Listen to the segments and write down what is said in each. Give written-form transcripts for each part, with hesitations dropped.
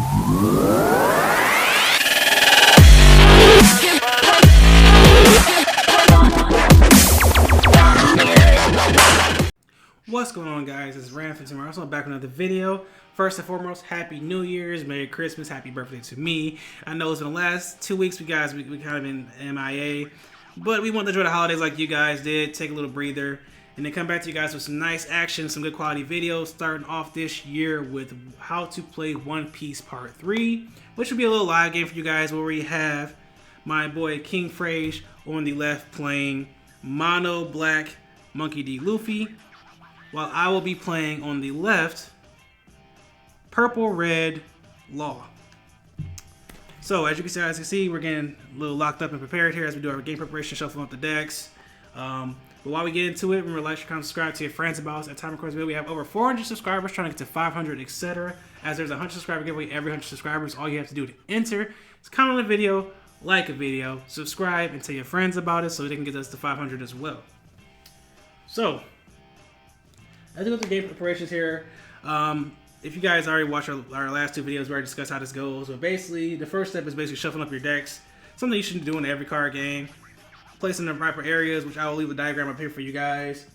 What's going on, guys? It's Ram tomorrow. So I'm back with another video. First and foremost, Happy New Year's, Merry Christmas, Happy Birthday to me. I know it's been the last 2 weeks, we kind of been MIA, but we want to enjoy the holidays like you guys did. Take a little breather, and then come back to you guys with some nice action, some good quality videos. Starting off this year with how to play One Piece Part 3, which will be a little live game for you guys, where we have my boy Pt.3 on the left playing Mono Black Monkey D. Luffy, while I will be playing on the left Purple Red Law. So as you can see, we're getting a little locked up and prepared here as we do our game preparation, shuffling up the decks. But while we get into it, remember to like, share, comment, subscribe to your friends about us. At time of course, we have over 400 subscribers, trying to get to 500, etc. As there's a 100 subscriber giveaway every 100 subscribers. All you have to do to enter is comment on the video, like a video, subscribe, and tell your friends about it so they can get us to 500 as well. So as we go through game preparations here, if you guys already watched our last two videos, we already discussed how this goes. But basically, the first step is basically shuffling up your decks. Something you should do in every card game. Placing the proper areas, which I will leave a diagram up here for you guys.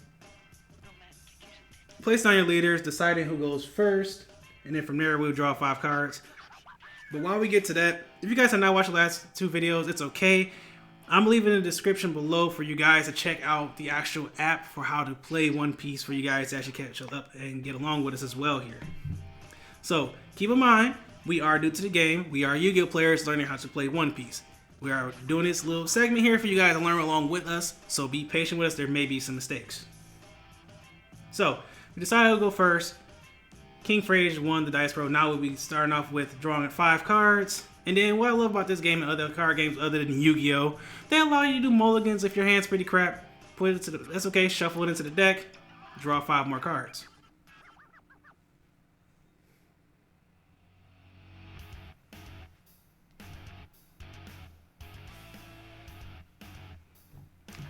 Place down your leaders, deciding who goes first, and then from there we'll draw 5 cards. But while we get to that, if you guys have not watched the last two videos, it's okay. I'm leaving in the description below for you guys to check out the actual app for how to play One Piece, for you guys to actually catch up and get along with us as well here. So keep in mind, we are new to the game. We are Yu-Gi-Oh players learning how to play One Piece. We are doing this little segment here for you guys to learn along with us, so be patient with us. There may be some mistakes. So we decided to go first. Pt.3 won the Dice Pro. Now we'll be starting off with drawing 5 cards. And then what I love about this game and other card games other than Yu-Gi-Oh, they allow you to do mulligans if your hand's pretty crap. Put it to the, that's okay, shuffle it into the deck, draw 5 more cards.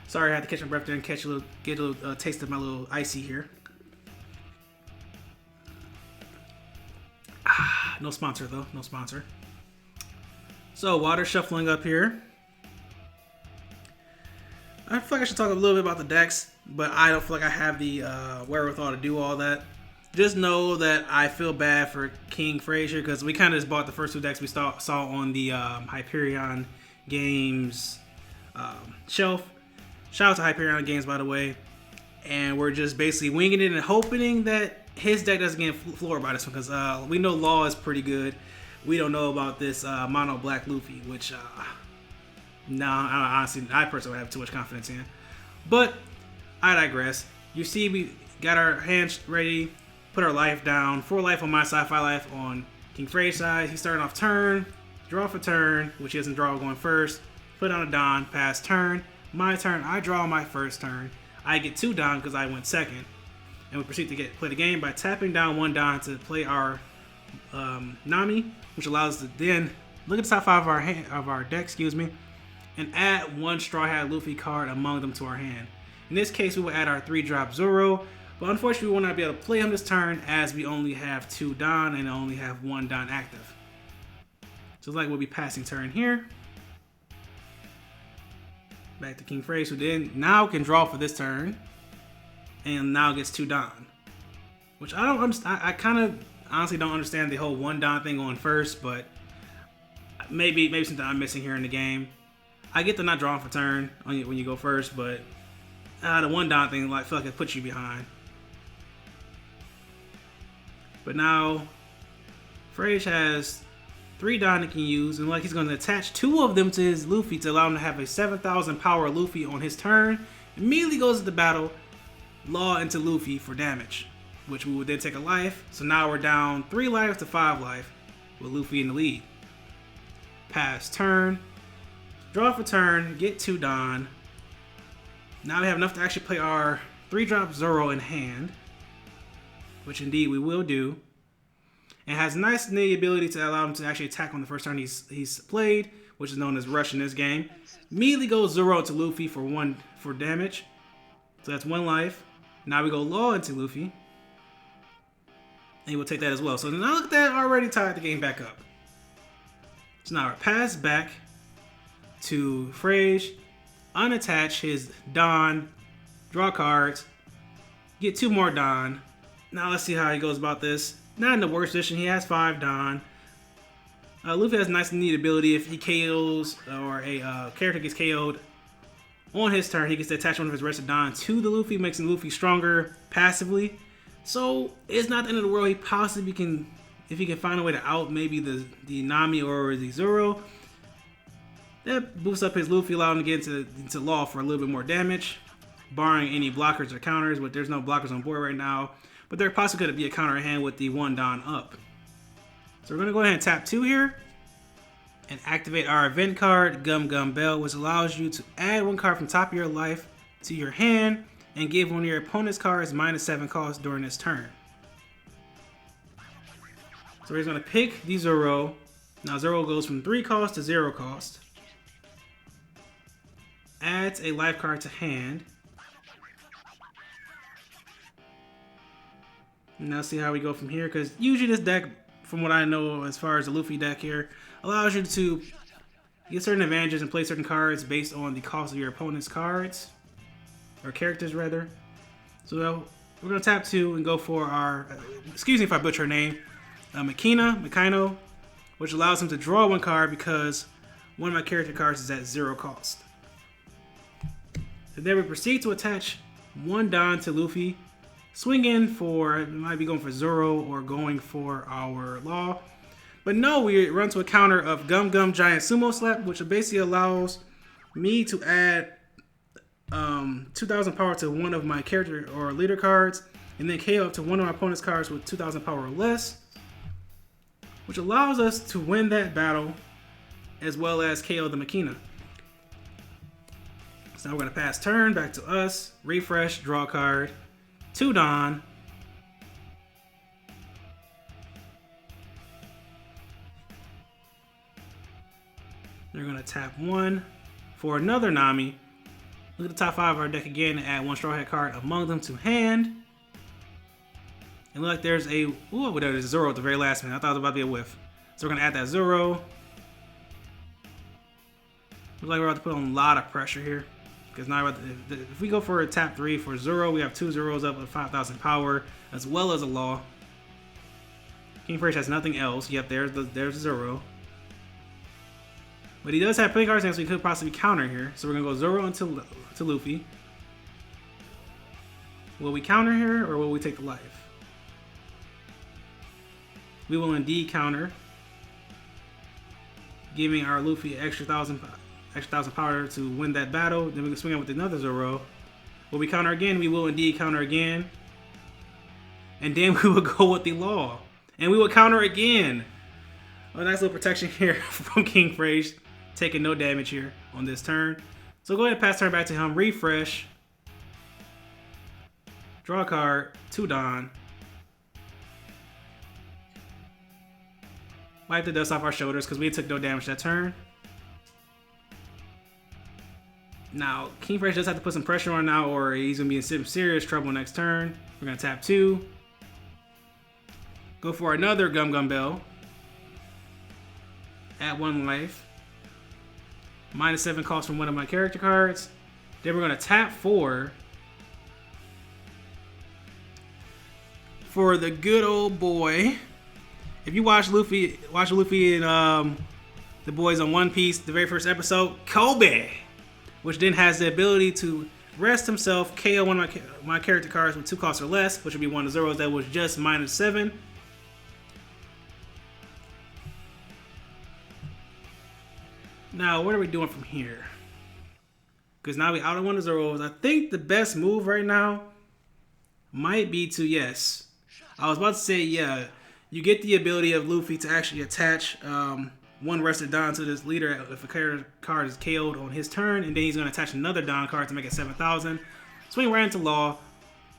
Sorry, I had to catch my breath there and get a little taste of my little icy here. No sponsor though, no sponsor. So, water shuffling up here. I feel like I should talk a little bit about the decks, but I don't feel like I have the wherewithal to do all that. Just know that I feel bad for Pt.3 because we kind of just bought the first 2 decks we saw on the Hyperion Games shelf. Shout out to Hyperion Games, by the way. And we're just basically winging it and hoping that his deck doesn't get floored by this one, because we know Law is pretty good. We don't know about this Mono Black Luffy, which, honestly, I personally have too much confidence in. But, I digress. You see, we got our hands ready, put our life down. 4 life on my side, 5 life on Pt.3's side. He's starting off turn, draw for turn, which he doesn't draw going first. Put on a Don, pass turn. My turn, I draw my first turn. I get 2 Don because I went second. And we proceed to play the game by tapping down 1 Don to play our Nami, which allows us to then look at the top 5 of our deck, and add 1 Straw Hat Luffy card among them to our hand. In this case, we will add our 3-drop Zoro, but unfortunately we will not be able to play him this turn as we only have 2 Don and only have 1 Don active. So it's like we'll be passing turn here. Back to Pt.3, who then now can draw for this turn, and now gets 2 Don, which I don't understand. I kind of honestly don't understand the whole 1 Don thing going first, but maybe something I'm missing here in the game. I get the not drawing for turn when you go first, but the 1 Don thing, like, I feel like it puts you behind. But now Frage has 3 Don he can use, and like he's going to attach 2 of them to his Luffy to allow him to have a 7,000 power Luffy on his turn. Immediately goes into battle, Law into Luffy for damage, which we would then take a life. So now we're down 3 life to 5 life with Luffy in the lead. Pass turn, draw for turn, get 2 Don. Now we have enough to actually play our 3-drop Zoro in hand, which indeed we will do. And has nice the ability to allow him to actually attack on the first turn he's played, which is known as rush in this game. Immediately goes Zoro to Luffy for damage. So that's 1 life. Now we go Law into Luffy. And we'll take that as well. So now look at that, already tied the game back up. So now we're pass back to Frage, unattach his Don, draw cards, get 2 more Don. Now let's see how he goes about this. Not in the worst position. He has 5 Don. Luffy has a nice and neat ability. If he KOs or a character gets KO'd on his turn, he gets to attach one of his rested Don to the Luffy, making Luffy stronger passively. So it's not the end of the world. He possibly can, if he can find a way to out maybe the Nami or the Zoro, that boosts up his Luffy, allowing him to get into Law for a little bit more damage, barring any blockers or counters. But there's no blockers on board right now. But there possibly could be a counter at hand with the 1 Don up. So we're going to go ahead and tap 2 here and activate our event card, Gum Gum Bell, which allows you to add 1 card from top of your life to your hand and give one of your opponent's cards -7 cost during this turn. So we're going to pick the Zoro. Now Zoro goes from 3 cost to 0 cost. Adds a life card to hand. Now see how we go from here, because usually this deck, from what I know as far as the Luffy deck here, allows you to get certain advantages and play certain cards based on the cost of your opponent's cards, or characters rather. So we're going to tap 2 and go for our, excuse me if I butcher her name, Makino, which allows him to draw 1 card because one of my character cards is at 0 cost. And then we proceed to attach 1 Don to Luffy, swing in for, it might be going for Zoro or going for our Law. But no, we run to a counter of Gum Gum Giant Sumo Slap, which basically allows me to add 2,000 power to one of my character or leader cards, and then KO up to one of my opponent's cards with 2,000 power or less, which allows us to win that battle as well as KO the Makina. So now we're going to pass turn back to us, refresh, draw a card, 2 Don. They're going to tap 1 for another Nami. Look at the top 5 of our deck again and add 1 Straw Hat card among them to hand. And look, there's a, ooh, there's a Zoro at the very last minute. I thought it was about to be a whiff. So we're going to add that Zoro. Looks like we're about to put on a lot of pressure here. Because now if we go for a tap 3 for Zoro, we have 2 Zoros up with 5,000 power, as well as a Law. King Frage has nothing else. Yep, there's Zoro. But he does have play cards next, so he could possibly counter here. So we're going to go Zoro into Luffy. Will we counter here, or will we take the life? We will indeed counter, giving our Luffy extra 1,000 power to win that battle. Then we can swing out with another Zoro. Will we counter again? We will indeed counter again. And then we will go with the Law. And we will counter again. A nice little protection here from King Frage, taking no damage here on this turn. So go ahead and pass turn back to him. Refresh. Draw a card. 2 Don. Wipe the dust off our shoulders because we took no damage that turn. Now, King Frage does have to put some pressure on now, or he's going to be in some serious trouble next turn. We're going to tap 2. Go for another Gum Gum Bell. Add 1 life. -7 cost from one of my character cards. Then we're going to tap 4. For the good old boy. If you watch Luffy and the boys on One Piece, the very first episode, Kobe, which then has the ability to rest himself, KO one of my character cards with 2 costs or less, which would be one of the Zoros that was just -7. Now, what are we doing from here? Because now we out of one of the Zoros. I think the best move right now might be to, yes. I was about to say, yeah, you get the ability of Luffy to actually attach 1 rested Don to this leader if a character card is KO'd on his turn, and then he's going to attach another Don card to make it 7,000. Swing right into Law.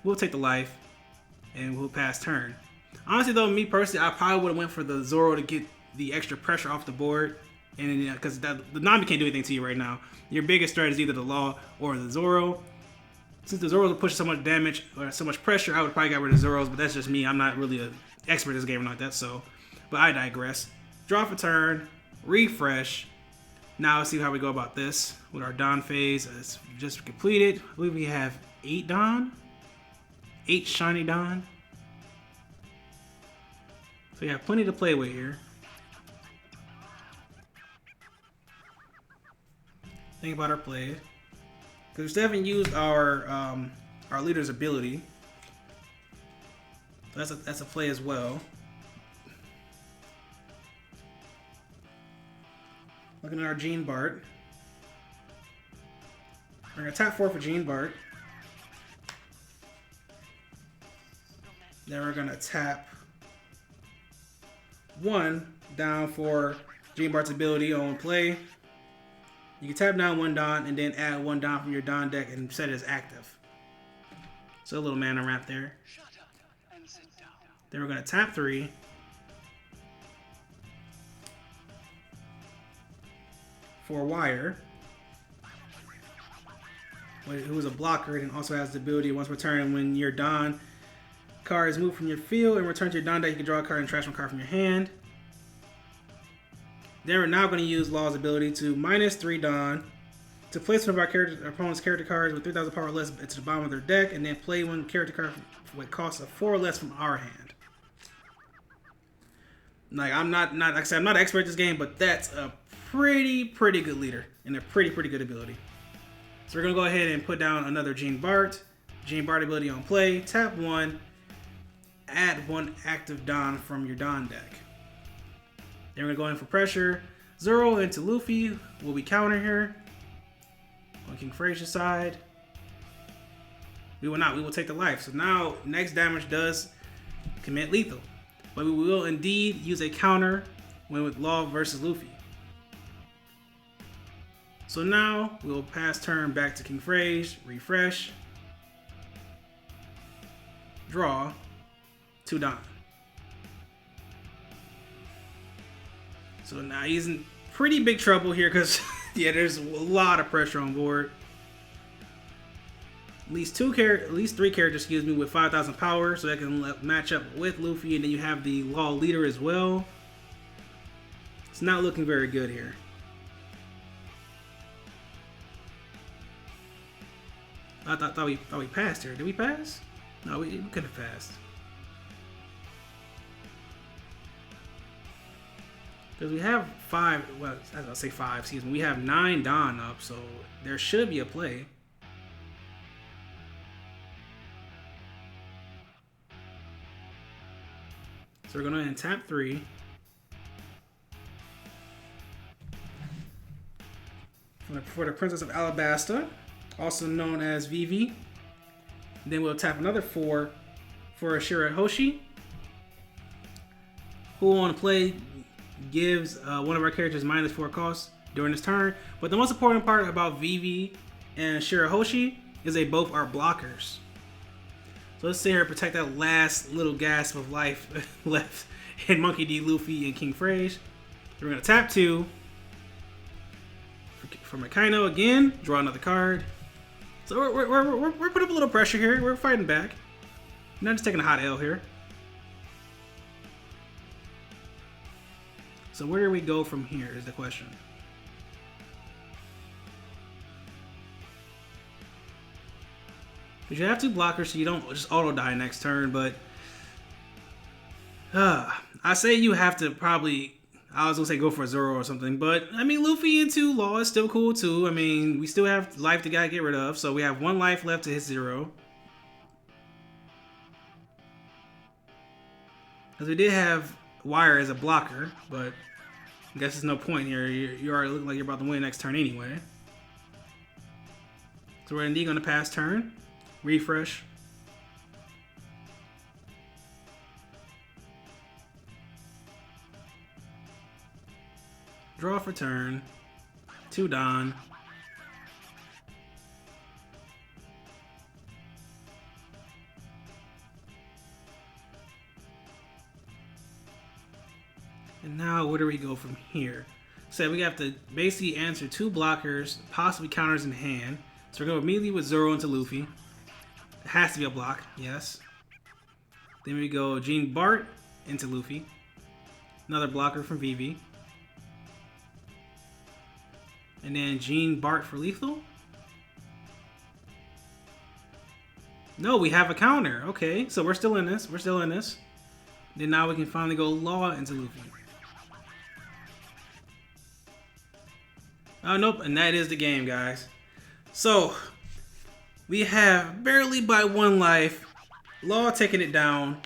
We'll take the life, and we'll pass turn. Honestly, though, me personally, I probably would have went for the Zoro to get the extra pressure off the board, and because the Nami can't do anything to you right now. Your biggest threat is either the Law or the Zoro. Since the Zoros will push so much damage or so much pressure, I would probably get rid of Zoros, but that's just me. I'm not really an expert in this game like that, so. But I digress. Draw for turn. refresh. Now let's see how we go about this with our Dawn phase. It's just completed. I believe we have 8 Dawn, 8 shiny Dawn. So you have plenty to play with here. Think about our play, because we still haven't used our leader's ability. So that's a play as well. Looking at our Gene Bart. We're going to tap 4 for Gene Bart. Then we're going to tap 1 down for Gene Bart's ability on play. You can tap down 1 Dawn and then add 1 Dawn from your Dawn deck and set it as active. So a little mana ramp there. Then we're going to tap 3. For Wire, who is a blocker and also has the ability once per turn when your Dawn card is moved from your field and returned to your Dawn deck, you can draw a card and transfer a card from your hand. Then we're now going to use Law's ability to -3 Dawn to place one of our opponent's character cards with 3,000 power or less to the bottom of their deck, and then play one character card with cost of 4 or less from our hand. Like like I said, I'm not an expert at this game, but that's a pretty good leader and a pretty good ability. So we're gonna go ahead and put down another Gene Bart ability on play. Tap 1, add 1 active Dawn from your Dawn deck. Then we're gonna go in for pressure. Zoro into Luffy will be counter here on King Fraser's side. We will not. We will take the life. So now next damage does commit lethal, but we will indeed use a counter when with Law versus Luffy. So now we'll pass turn back to King Frage, refresh, draw 2 Dawn. So now he's in pretty big trouble here because yeah, there's a lot of pressure on board. At least 3 characters, excuse me, with 5,000 power, so that can match up with Luffy, and then you have the Law leader as well. It's not looking very good here. I thought we passed here. Did we pass? No, we could have passed. Because we have 5, well, I'll say 5, excuse me. We have 9 Dawn up, so there should be a play. So we're going to go ahead and tap 3. For the Princess of Alabasta, also known as Vivi. Then we'll tap another 4 for Shirahoshi, who on play gives one of our characters -4 cost during this turn. But the most important part about Vivi and Shirahoshi is they both are blockers. So let's sit here and protect that last little gasp of life left in Monkey D. Luffy and King Frage. We're going to tap 2 for Makaino again, draw another card. So we're putting up a little pressure here. We're fighting back. Not just taking a hot L here. So where do we go from here is the question. Because you have 2 blockers so you don't just auto die next turn, but I say you have to probably, I was gonna say go for a Zoro or something, but I mean Luffy into Law is still cool too. I mean, we still have life to gotta get rid of, so we have 1 life left to hit 0. Because we did have Wire as a blocker, but I guess there's no point here. You already look like you're about to win next turn anyway. So we're indeed gonna pass turn, refresh. Draw for turn, 2 Dawn. And now where do we go from here? So we have to basically answer 2 blockers, possibly counters in hand. So we're going immediately with Zoro into Luffy. It has to be a block, yes. Then we go Gene Bart into Luffy. Another blocker from Vivi. And then Gene Bart for lethal. No, we have a counter. Okay, so we're still in this. We're still in this. Then now we can finally go Law into Luffy. Oh, nope. And that is the game, guys. So, we have barely by 1 life. Law taking it down.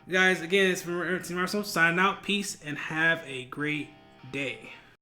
Guys, again, it's from Team Arsenal signing out. Peace and have a great day.